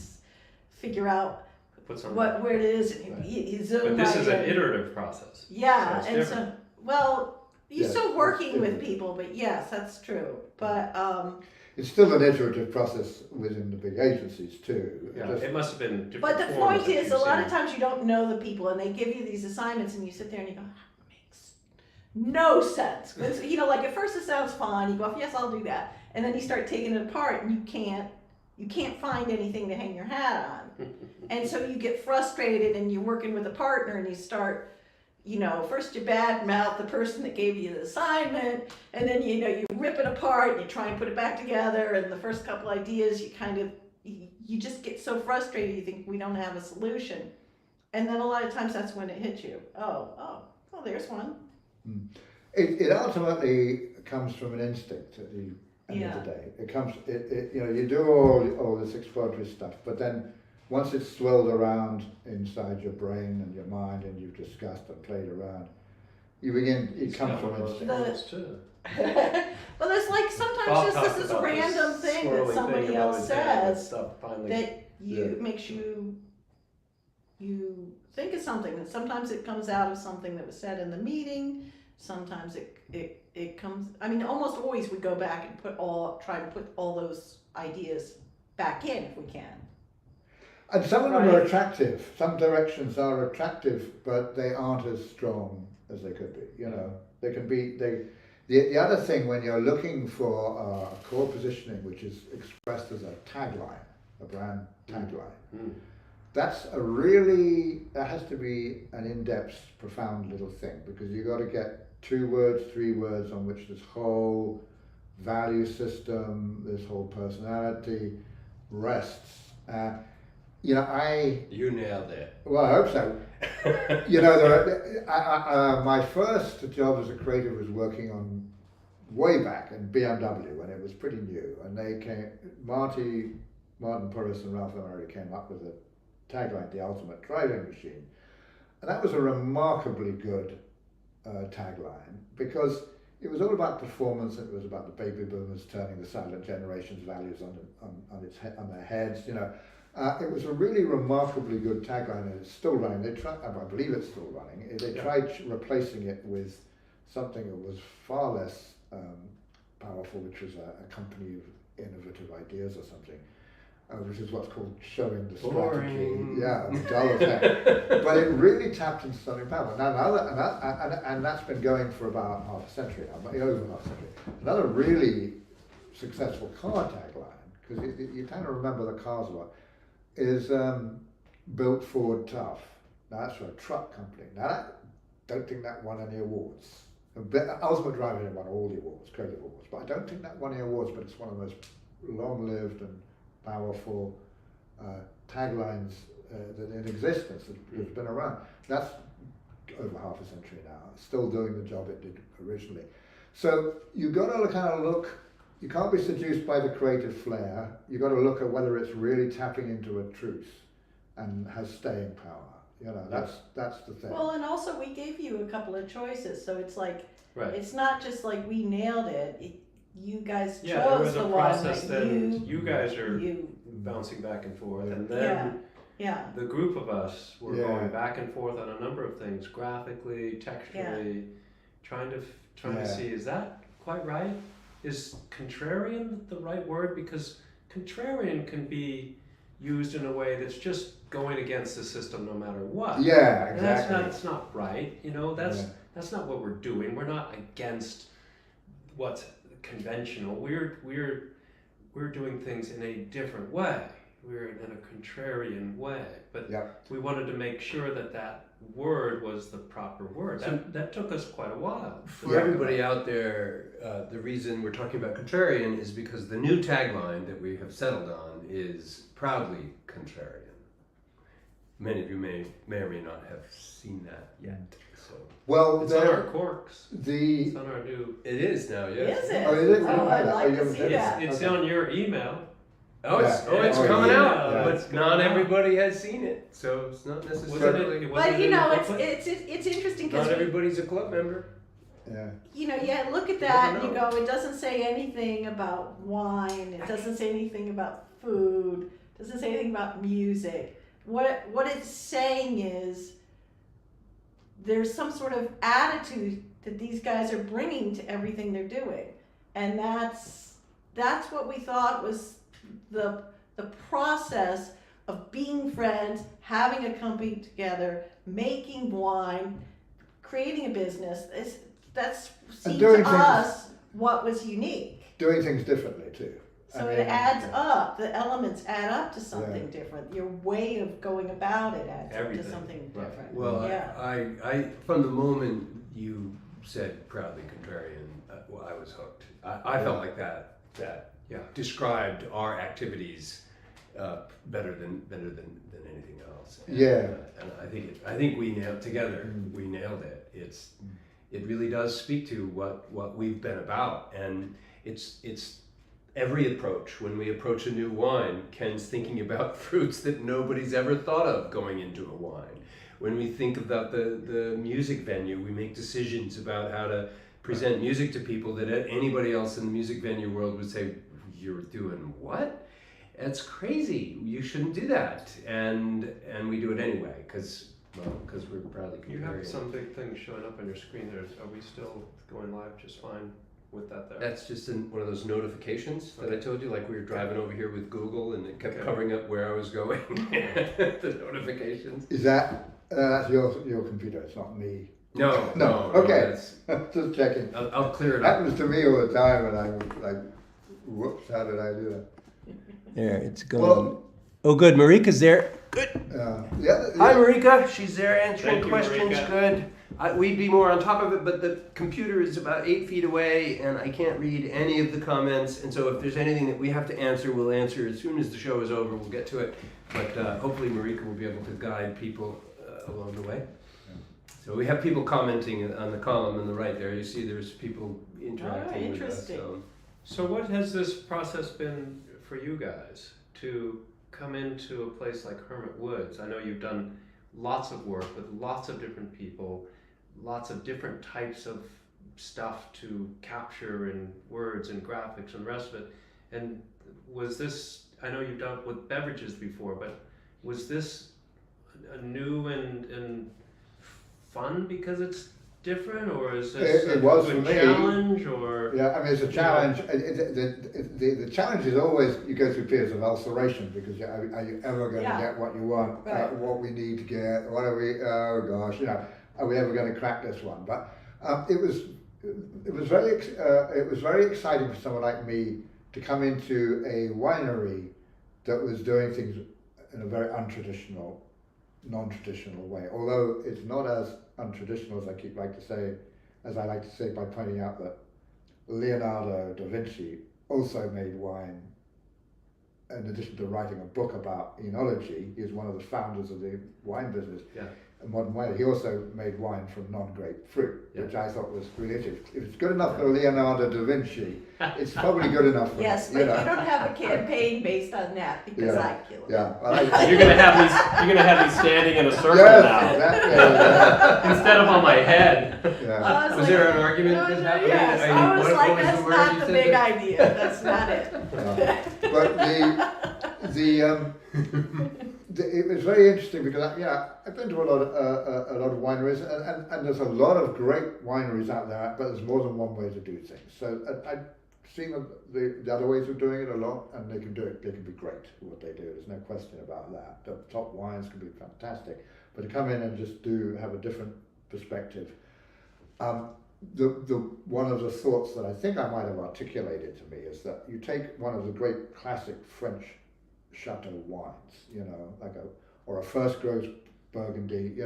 figure out where it is, and you zoom. But this right is an in. iterative process. Yeah, it's and different. so, well, you're Yeah, still working it's with different. people, but yes, that's true. But it's still an iterative process within the big agencies too. Yeah, Just- it must have been different. But the forms point that is, a you've lot seen. of times you don't know the people, and they give you these assignments, and you sit there and you go, that makes no sense. It's, like at first it sounds fun. You go, yes, I'll do that, and then you start taking it apart, and you can't find anything to hang your hat on, and so you get frustrated, and you're working with a partner, and you start. First you badmouth the person that gave you the assignment, and then you rip it apart and you try and put it back together, and the first couple ideas you just get so frustrated you think we don't have a solution. And then a lot of times that's when it hits you. Oh, there's one. It ultimately comes from an instinct at the end of the day. It comes, you do all this exploratory stuff, but then once it's swirled around inside your brain and your mind, and you've discussed and played around, it comes from instinct. Well, there's like sometimes Bob just talked this about random this thing swirling that somebody thing above else his head and says stuff finally. that makes you think of something, and sometimes it comes out of something that was said in the meeting. Sometimes it comes. I mean, almost always we go back and try to put all those ideas back in if we can. And some of them are Right. attractive. Some directions are attractive, but they aren't as strong as they could be. They can be. The other thing, when you're looking for a core positioning, which is expressed as a tagline, a brand tagline, that has to be an in-depth, profound little thing, because you've got to get 2 words, 3 words on which this whole value system, this whole personality rests. You nailed it. Well, I hope so. My first job as a creative was working on way back in BMW when it was pretty new, and Martin Purvis and Ralph Emery came up with a tagline, "The Ultimate Driving Machine," and that was a remarkably good tagline, because it was all about performance. It was about the baby boomers turning the silent generation's values on their heads. It was a really remarkably good tagline, and it's still running. I believe it's still running. They tried replacing it with something that was far less powerful, which was a company of innovative ideas or something. which is what's called showing the Boring. strategy. Yeah, the dull effect. But it really tapped into something powerful. Now, and that's been going for about half a century now, over half a century. Another really successful car tagline, because you kind of remember the cars a lot, is Built Ford Tough. Now that's for a truck company. Now I don't think that won any awards. Ultimate Driving won all the awards, creative awards, but I don't think that won any awards, but it's one of the most long-lived and powerful taglines that in existence that's been around. That's over half a century now, still doing the job it did originally. So you've got to kind of look, you can't be seduced by the creative flair, you've got to look at whether it's really tapping into a truth and has staying power. You know, that's the thing. Well, and also we gave you a couple of choices, so it's like, Right. it's not just like we nailed it. You guys chose Yeah, there was the a one process that then you guys are you, bouncing back and forth, and yeah, then yeah, the group of us were Yeah. going back and forth on a number of things, graphically, texturally, trying to Yeah. see, is that quite right? Is contrarian the right word? Because contrarian can be used in a way that's just going against the system no matter what. Yeah, And exactly. that's not right. You know, that's not what we're doing. We're not against what's conventional. We're doing things in a different way. We're in a contrarian way. But Yep. we wanted to make sure that word was the proper word. That took us quite a while. For everybody out there, the reason we're talking about contrarian is because the new tagline that we have settled on is proudly contrarian. Many of you may or may not have seen that yet. So Well, It's on our corks. the It's on our new. it is now, yes. is it? Oh, is it? Oh, I'd like to haven't see seen it. that. It's Okay. on your email. Oh, it's Yeah. coming Yeah. out, Yeah. but not everybody has seen it, so it's not necessarily. But you in the know, booklet? it's interesting Not because everybody's a club member. Yeah. you know, yeah, look at that and you know. go, it doesn't say anything about wine, it doesn't say anything about food, it doesn't say anything about music. What it's saying is there's some sort of attitude that these guys are bringing to everything they're doing. And that's what we thought was the process of being friends, having a company together, making wine, creating a business. That seemed to doing things- us what was unique. Doing things differently too. So I it mean, adds yeah. up, the elements add up to something Yeah. different. Your way of going about it adds up Everything. to something Right. different. Well, Yeah. I from the moment you said proudly contrarian, well, I was hooked. I felt like that Yeah. described our activities better than anything else. And, Yeah. and I think we nailed together. Mm. We nailed it. It really does speak to what we've been about, and it's every approach. When we approach a new wine, Ken's thinking about fruits that nobody's ever thought of going into a wine. When we think about the music venue, we make decisions about how to present music to people that anybody else in the music venue world would say, "You're doing what? That's crazy. You shouldn't do that." And we do it anyway because we're proudly contrarian. You have some big thing showing up on your screen there. Are we still going live just fine with that there? That's just one of those notifications that I told you, like we were driving over here with Google and it kept Okay. covering up where I was going. The notifications. Is that's your computer? It's not me. No. Okay. That's, Just checking. I'll clear It it up. happens to me all the time, and I'm like, "Whoops! How did I do that?" There, it's going. Well- oh, good. Marika's there. Good. Yeah. Hi, Marika. She's there answering Thank you, questions. Marika. Good. We'd be more on top of it, but the computer is about 8 feet away, and I can't read any of the comments. And so, if there's anything that we have to answer, we'll answer as soon as the show is over. We'll get to it. But hopefully, Marika will be able to guide people along the way. So we have people commenting on the column on the right there. You see, there's people interacting with us. interesting. So what has this process been for you guys to come into a place like Hermit Woods? I know you've done lots of work with lots of different people, lots of different types of stuff to capture in words and graphics and the rest of it. And was this, I know you've done with beverages before, but was this a new and fun because it's different, or is this It was a for me. challenge, or? Yeah, I mean, it's a challenge. The challenge is always you go through periods of ulceration because are you ever going to get what you want, Right. what we need to get? What are we? Oh gosh, are we ever going to crack this one? But it was very exciting for someone like me to come into a winery that was doing things in a very non-traditional way. Although it's not as untraditional as I like to say by pointing out that Leonardo da Vinci also made wine. In addition to writing a book about enology, he is one of the founders of the wine business. Yeah. Modern wine. He also made wine from non-grape fruit, Yeah. which I thought was really interesting. If it's good enough for Leonardo da Vinci, it's probably good enough for Yes, me. but you don't have a campaign based on that because Yeah. I killed it. Yeah. Well, You're gonna have me standing in a circle yes, now exactly. Yeah. instead of on my head. Yeah. I was Was there an argument that happened? Yes, I mean, I was what like, was the that's word you not the said big that- idea. That's not it. But it was very interesting because I've been to a lot of wineries and there's a lot of great wineries out there, but there's more than one way to do things. So I've seen the other ways of doing it a lot, and they can do it. They can be great at what they do. There's no question about that. The top wines can be fantastic, but to come in and just have a different perspective. One of the thoughts that I think I might have articulated to me is that you take one of the great classic French chateau wines, or a first growth Burgundy,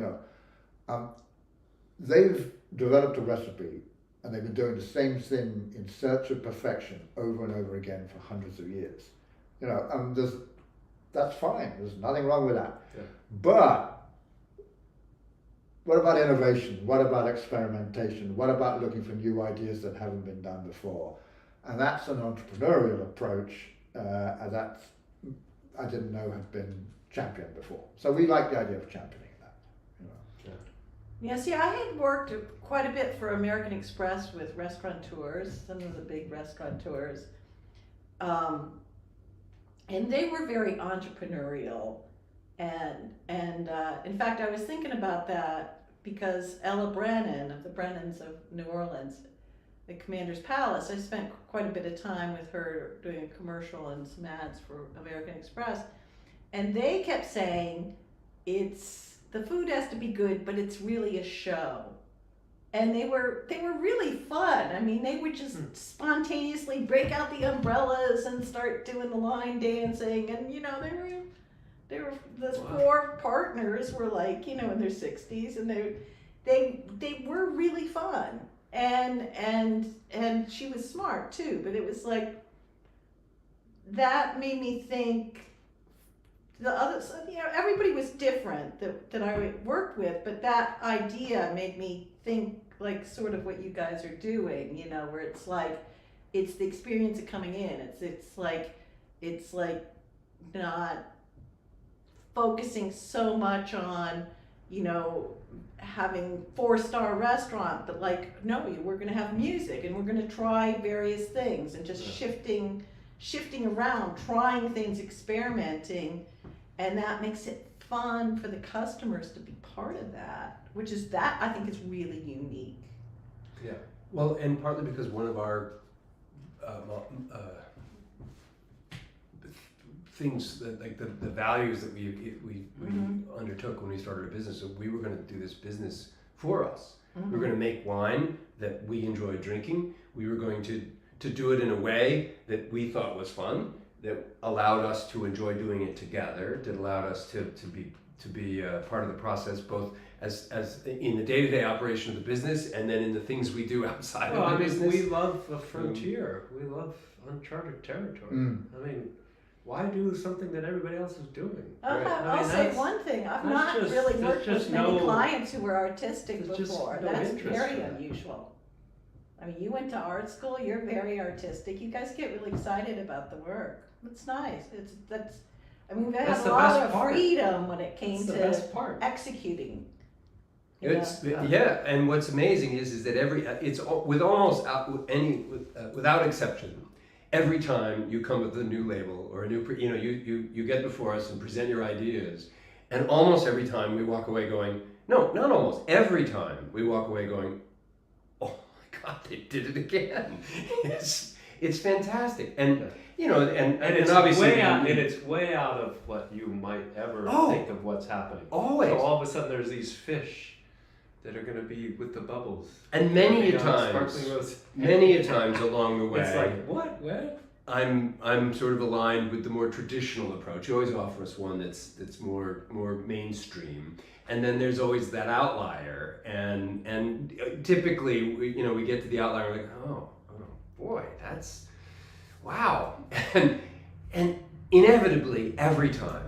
they've developed a recipe and they've been doing the same thing in search of perfection over and over again for hundreds of years. That's fine. There's nothing wrong with that. Yeah. But what about innovation? What about experimentation? What about looking for new ideas that haven't been done before? And that's an entrepreneurial approach that I didn't know had been championed before. So we like the idea of championing that. Yeah, see, I had worked quite a bit for American Express with restaurateurs, some of the big restaurateurs. And they were very entrepreneurial. And in fact, I was thinking about that because Ella Brennan of the Brennans of New Orleans, the Commander's Palace, I spent quite a bit of time with her doing a commercial and some ads for American Express. And they kept saying, the food has to be good, but it's really a show. And they were really fun. I mean, they would just spontaneously break out the umbrellas and start doing the line dancing. And, they were the four partners were like, in their 60s, and they were really fun. And she was smart too, but it was like, that made me think the other, everybody was different that I worked with, but that idea made me think like sort of what you guys are doing, where it's like, it's the experience of coming in. It's like not focusing so much on, having 4-star restaurant, but like, no, we're going to have music and we're going to try various things and just shifting around, trying things, experimenting, and that makes it fun for the customers to be part of that, which is that I think is really unique. Yeah. Well, and partly because one of our things that, like the values that we undertook when we started a business, so we were going to do this business for us. We were going to make wine that we enjoyed drinking. We were going to do it in a way that we thought was fun, that allowed us to enjoy doing it together, that allowed us to be part of the process, both as in the day-to-day operation of the business and then in the things we do outside of the business. We love a frontier. We love uncharted territory. I mean, why do something that everybody else is doing? I'll say one thing. I've not really worked with many clients who were artistic before. That's very unusual. I mean, you went to art school. You're very artistic. You guys get really excited about the work. It's nice. We had a lot of freedom when it came to executing. And what's amazing is that without exception, every time you come with a new label or a new, you get before us and present your ideas, and almost every time we walk away going, no, not almost, every time we walk away going, God, they did it again. It's fantastic, and you know, and it's obviously, way out, and it's way out of what you might ever think of what's happening. Always. So all of a sudden, there's these fish that are going to be with the bubbles. and many a times along the way, It's like what? I'm sort of aligned with the more traditional approach. You always offer us one that's more mainstream, and then there's always that outlier, and typically we get to the outlier, we're like, oh boy, that's wow, and inevitably every time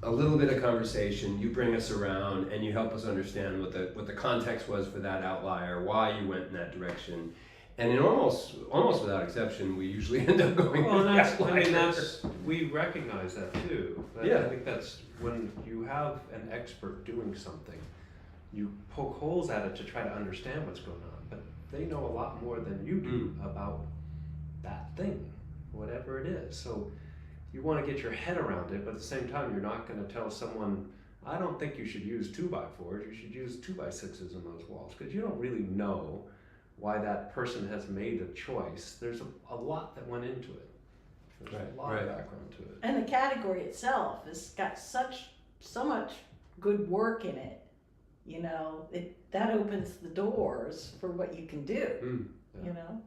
a little bit of conversation, you bring us around and you help us understand what the context was for that outlier, why you went in that direction. And in almost without exception, we usually end up going. Well, with that's we recognize that too. Yeah. I think that's when you have an expert doing something, you poke holes at it to try to understand what's going on. But they know a lot more than you do about that thing, whatever it is. So you want to get your head around it, but at the same time, you're not going to tell someone, I don't think you should use 2x4s. You should use 2x6s in those walls, because you don't really know why that person has made a choice. There's a lot that went into it. There's a lot of background to it. And the category itself has got so much good work in it. You know, that opens the doors for what you can do. You know.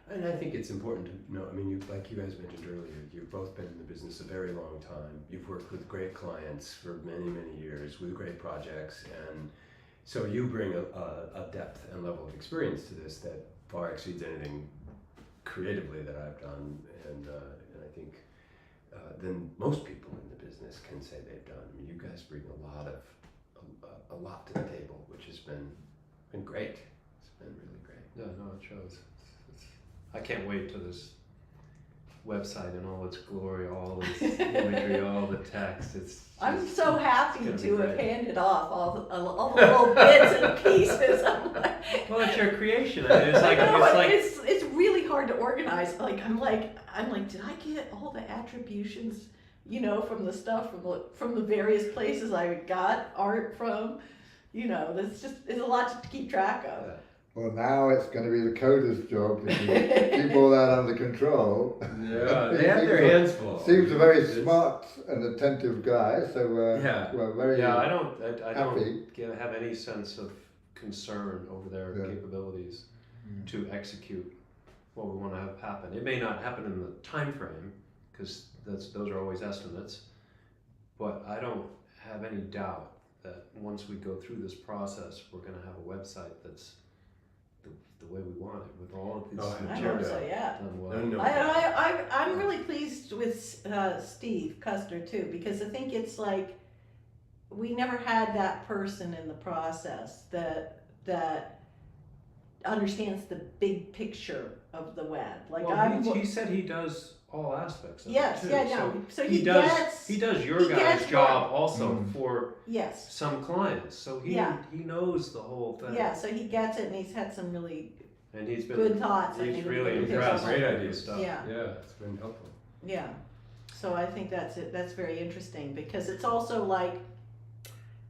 And I think it's important to know, I mean, like you guys mentioned earlier, you've both been in the business a very long time. You've worked with great clients for many, many years with great projects. And so you bring a depth and level of experience to this that far exceeds anything creatively that I've done. And I think than most people in the business can say they've done. I mean, you guys bring a lot to the table, which has been great. It's been really great. Yeah, no, it shows. I can't wait till this website in all its glory, all its imagery, all the text. I'm so happy to have handed off all the little bits and pieces. Well, it's your creation. I mean, it's really hard to organize. I'm like, did I get all the attributions, from the stuff from the various places I got art from? It's a lot to keep track of. Yeah. Well, now it's going to be the coder's job to keep all that under control. Yeah, they have their hands full. Seems a very smart and attentive guy, so we're very I don't happy. have any sense of concern over their capabilities to execute what we want to have happen. It may not happen in the time frame, because those are always estimates, but I don't have any doubt that once we go through this process, we're going to have a website that's the way we want it, with all of these materials. I hope so, yeah. Done well. No. I'm really pleased with Steve Custer too, because I think it's like we never had that person in the process that understands the big picture of the web. Like he said he does all aspects of yes, it too. yeah, no. So he does your guys' job also for some clients. So he knows the whole thing. Yeah, so he gets it, and he's had some really he's been good thoughts. He's really impressed. Great ideas. Stuff. Yeah, it's been helpful. Yeah, so I think that's it. That's very interesting, because it's also like,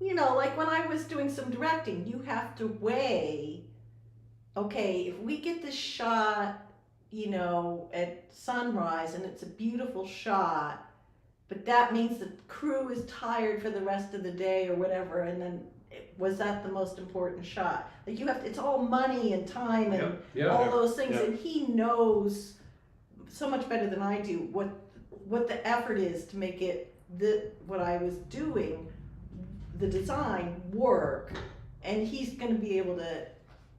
like when I was doing some directing, you have to weigh. Okay, if we get this shot, at sunrise, and it's a beautiful shot, but that means the crew is tired for the rest of the day or whatever, and then was that the most important shot? Like it's all money and time and all those things, and he knows so much better than I do what the effort is to make it what I was doing, the design work, and he's going to be able to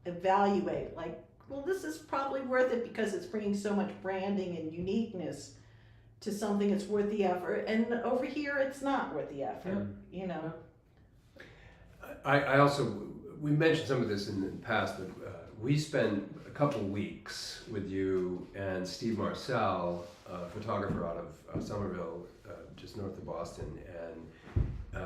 evaluate, like, well, this is probably worth it because it's bringing so much branding and uniqueness to something. It's worth the effort, and over here it's not worth the effort. I also, we mentioned some of this in the past, but we spent a couple weeks with you and Steve Marcel, a photographer out of Somerville, just north of Boston, and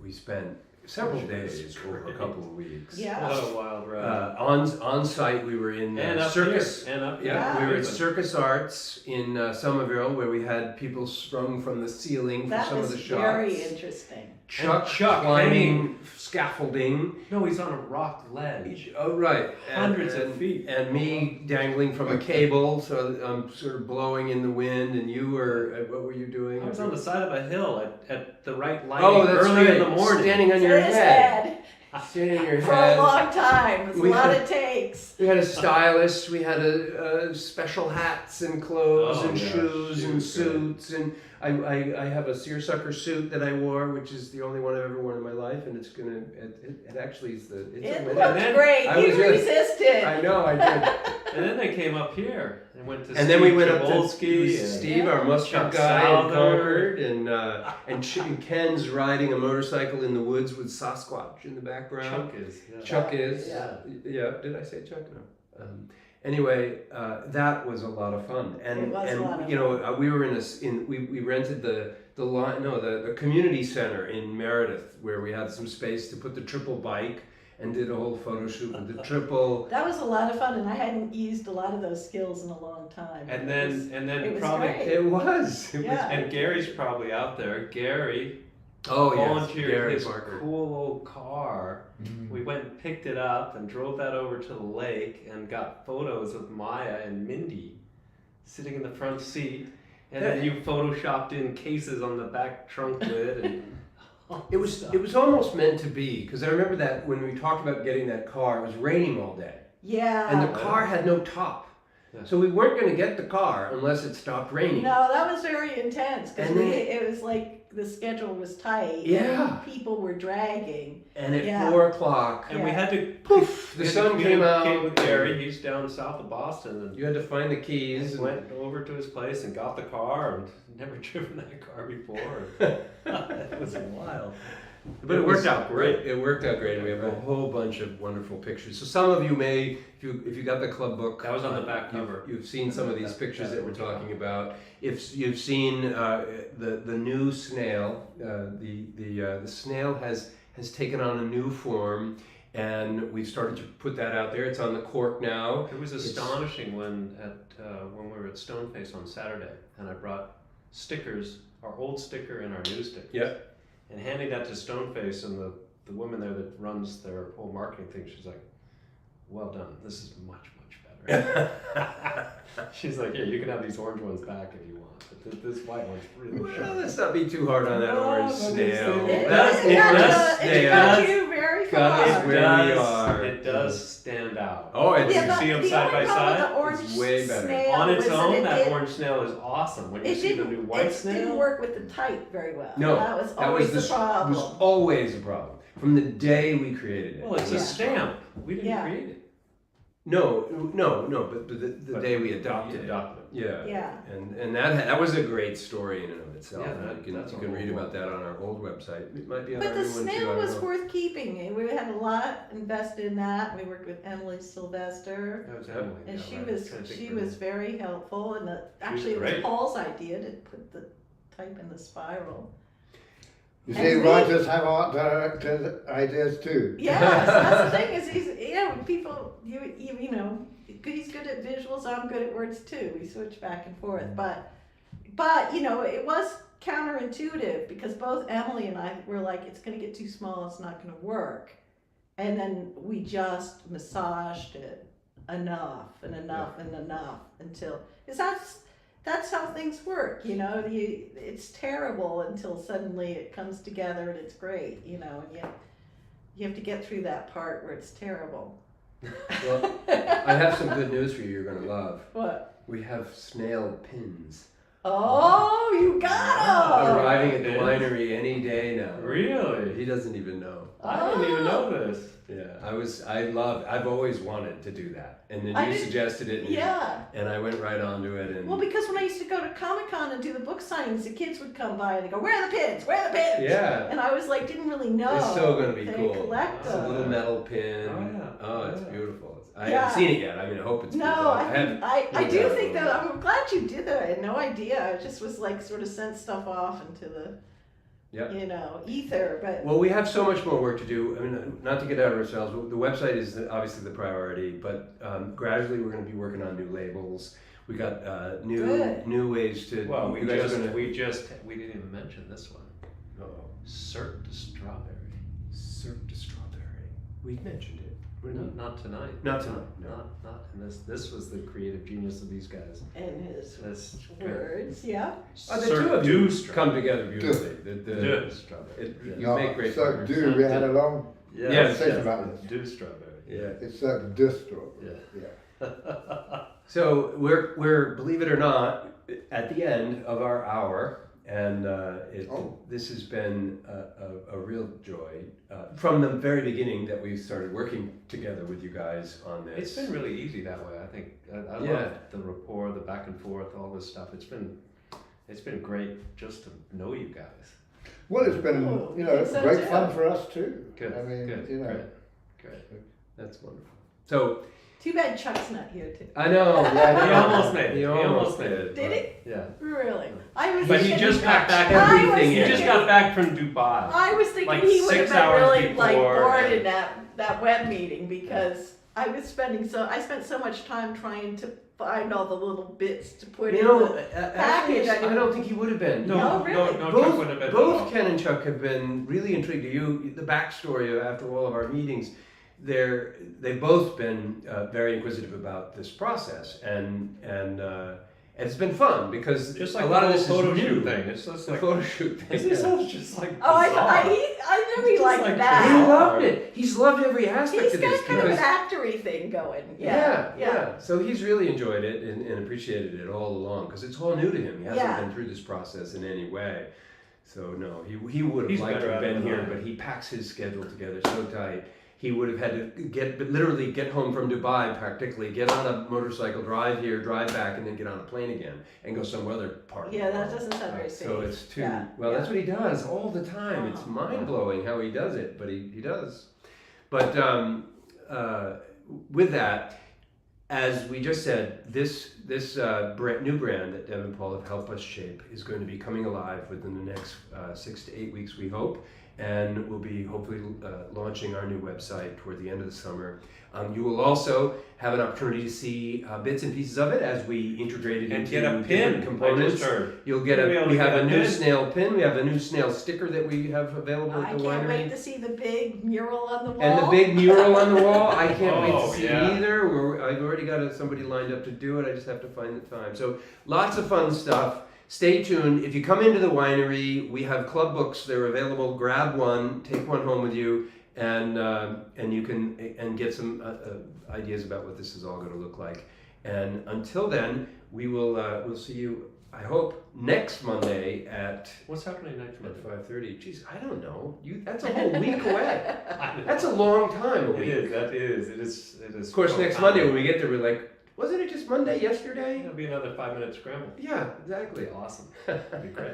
we spent several Which was days over a great. couple of weeks. Yeah. What a wild ride. On site, we were in and up circus. here. And up Yeah, here. we were at Circus Arts in Somerville, where we had people sprung from the ceiling for That some was of the shots. very interesting. Chuck Chuck climbing scaffolding. No, he's on a rock ledge. Oh, right. Hundreds of feet. And me dangling from a cable, so I'm sort of blowing in the wind. And you were, what were you doing? I was on the side of a hill at the right lighting Oh, that's early right. in the morning. Standing on So your his head. Standing on your for a head. long time. It's a We lot had- it takes. We had a stylist. We had a special hats and clothes Oh, and yeah, shoes and shoes, good. suits. And I have a seersucker suit that I wore, which is the only one I've ever worn in my life. And it's gonna, it actually is the, it's It a looked then great. I You was really- resisted. I know, I did. And then they came up here and went to And then we Steve went up to Jabolski and Steve, our mustard Chuck guy in Souther. Concord, and Ken's riding a motorcycle in the woods with Sasquatch in the background. Chuck is. Yeah. Chuck is. Yeah. Yeah. Did I say Chuck? No. Anyway, that was a lot of fun, and It was a lot of you know we were we rented the community center in Meredith, where we had some space to put the triple bike and did a whole photo shoot with the triple. That was a lot of fun, and I hadn't used a lot of those skills in a long time. And It was- then it was probably great. It was. Yeah. and Gary's probably out there. Gary Oh yes. volunteered Gary his Parker. cool old car. We went and picked it up and drove that over to the lake and got photos of Maya and Mindy sitting in the front seat. And then you photoshopped in cases on the back trunk lid and It was almost meant to be, because I remember that when we talked about getting that car, it was raining all day, Yeah. and the car had no top, Yeah. so we weren't going to get the car unless it stopped raining. No, that was very intense because And then- it was like the schedule was tight. Yeah. And people were dragging. And at Yeah. 4:00, and we had to poof, the we had to sun came out. communicate with Gary. He's down south of Boston and You had to find the keys. we went over to his place and got the car and never driven that car before. It was wild. But it worked out great. It worked out great. We have a whole bunch of wonderful pictures. So some of you may, if you got the club book, That was on the back cover. You've seen some of these pictures that we're talking about. If you've seen the new snail, the snail has taken on a new form, and we've started to put that out there. It's on the cork now. It was astonishing when we were at Stoneface on Saturday, and I brought stickers, our old sticker and our new sticker. Yeah. And handing that to Stoneface, and the woman there that runs their whole marketing thing, she's like, "Well done. This is much better." She's like, "Yeah, you can have these orange ones back if you want, but this white one's really Well, sharp." let's not be too hard on that No, orange but snail. it's- It That's does- it. it That got snail. you very got us far. where we are. It does stand out. Oh, it's Yeah, you but see them the side only by problem with side. the orange It's way better. snail On its was own, it- that it- orange snail is awesome. When you It see the didn't, new white it snail, didn't work with the type very well. No, that was that always was the problem. was always a problem from the day we created it. well, it's Yeah. a stamp. We didn't Yeah. create it. No, but the day we adopted it. Adopted it. Yeah. Yeah. And that was a great story in and of itself. Yeah, And that's you a can whole read about book. that on our old website. It might be on But our the new one too. snail I don't was know. worth keeping. We had a lot invested in that. We worked with Emily Sylvester, That was Emily. and yeah, she right. was Trying to think she of her was name. very helpful. And actually, it was great. Paul's idea to put the type in the spiral. You And see, we- writers have art directors' ideas too. Yes, that's the thing. Is people you know he's good at visuals. I'm good at words too. We switch back and forth, but you know it was counterintuitive because both Emily and I were like, it's going to get too small. It's not going to work, and then we just massaged it enough and enough and enough until that's how things work. You know, it's terrible until suddenly it comes together and it's great. You know, and you have to get through that part where it's terrible. Well, I have some good news for you. You're gonna love. What? We have snail pins Oh, you got 'em! arriving at the yes. winery any day now. Really? He doesn't even know. I didn't even know this. Yeah, I've always wanted to do that, and then I you did- suggested it. And Yeah. And I went right onto it, and Well, because when I used to go to Comic-Con and do the book signings, the kids would come by and they go, "Where are the pins? Where are the pins?" yeah, And I was like, didn't really know. it's still gonna be they cool. collect It's a them. little metal pin. Oh, yeah. Oh, it's Yeah. beautiful. I Yeah. haven't seen it yet. I mean, I hope it's No, beautiful. I do looked at think it. that I'm glad you did that. I had no idea. I just was like sort of sent stuff off into the Yeah. you know, ether, but Well, we have so much more work to do. I mean, not to get out of ourselves, the website is obviously the priority, but gradually we're going to be working on new labels. We got Good. new ways to. Well, we you guys are just gonna- we didn't even mention this one. Uh-oh. Cert to strawberry. Syrup to strawberry. We mentioned it. What do you mean? Not tonight. Not tonight, no. Not in this. This was the creative genius of these guys. in his This words, yeah. The two of you come together beautifully. Do strawberry. You No, make great so partners. do we had a long Yes, conversation yes. about this. Do strawberry. Yeah. It's like distro. Yeah. Yeah. So we're believe it or not at the end of our hour, and this has been a real joy from the very beginning that we started working together with you guys on this. It's been really easy that way. I think I Yeah. love the rapport, the back and forth, all this stuff. It's been great just to know you guys. Well, it's been Oh, it's so great too. fun for us too. Good. I mean, good. you know, Great. That's wonderful. So Too bad Chuck's not here too. I know. Yeah, He almost made it. He almost made it. Did he? Yeah. Really? I was But he thinking- just got back. I was everything He in. just got back from Dubai. I was thinking Like he would have 6 been hours really like before. bored in that web meeting because I spent so much time trying to find all the little bits to put You in know, the actually, package. I don't think he would have been. No, really? Chuck both wouldn't have been both involved. Ken and Chuck have been really intrigued. The backstory of after all of our meetings, they've both been very inquisitive about this process, and it's been fun because Just like a lot of this photo is new. shoot thing. It's just The like photo shoot thing. This yeah. all just like Oh, I bizarre. knew he Just liked like He that. loved it. He's loved every aspect He's of this got kind of an because actory thing going. yeah. So he's really enjoyed it and appreciated it all along because it's all new to him. He hasn't Yeah. been through this process in any way. So no, he would have He's liked to better have at it been than here, I am. but he packs his schedule together so tight. He would have had to literally get home from Dubai practically, get on a motorcycle, drive here, drive back, and then get on a plane again and go some other part. of Yeah, the that world. doesn't sound very safe. So it's too Yeah, well. yeah. That's what he does all the time. It's Oh. mind blowing how he does it, but he does. But with that, as we just said, this new brand that Deb and Paul have helped us shape is going to be coming alive within the next 6 to 8 weeks, we hope, and we'll be hopefully launching our new website toward the end of the summer. You will also have an opportunity to see bits and pieces of it as we integrate it And into get a different pin. components. I just heard. You'll get You'll be able we to have get a a new pin. snail pin. We have a new snail sticker that we have available I at the can't winery. wait to see the big mural on the wall. And the big mural on the wall, I can't wait Oh, to see yeah. it either. I've already got somebody lined up to do it. I just have to find the time. So lots of fun stuff. Stay tuned. If you come into the winery, we have club books. They're available. Grab one, take one home with you, and you can get some ideas about what this is all going to look like. And until then, we'll see you. I hope next Monday at What's happening next at month? 5:30. Jeez, I don't know. That's a whole week away. That's a long time. A week. It is. Of course, next Monday when we get there, we're like, wasn't it just Monday yesterday? It'll be another 5-minute scramble. Yeah, exactly. Awesome. That'd be great.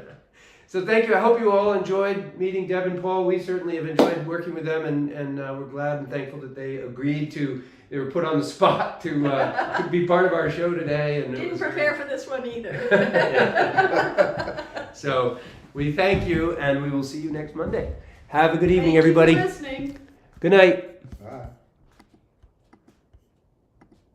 So thank you. I hope you all enjoyed meeting Deb and Paul. We certainly have enjoyed working with them, and we're glad and thankful that they agreed to. They were put on the spot to be part of our show today. And it Didn't was prepare for this one either. So we thank you, and we will see you next Monday. Have a good evening, Thank you for everybody. listening. Good night.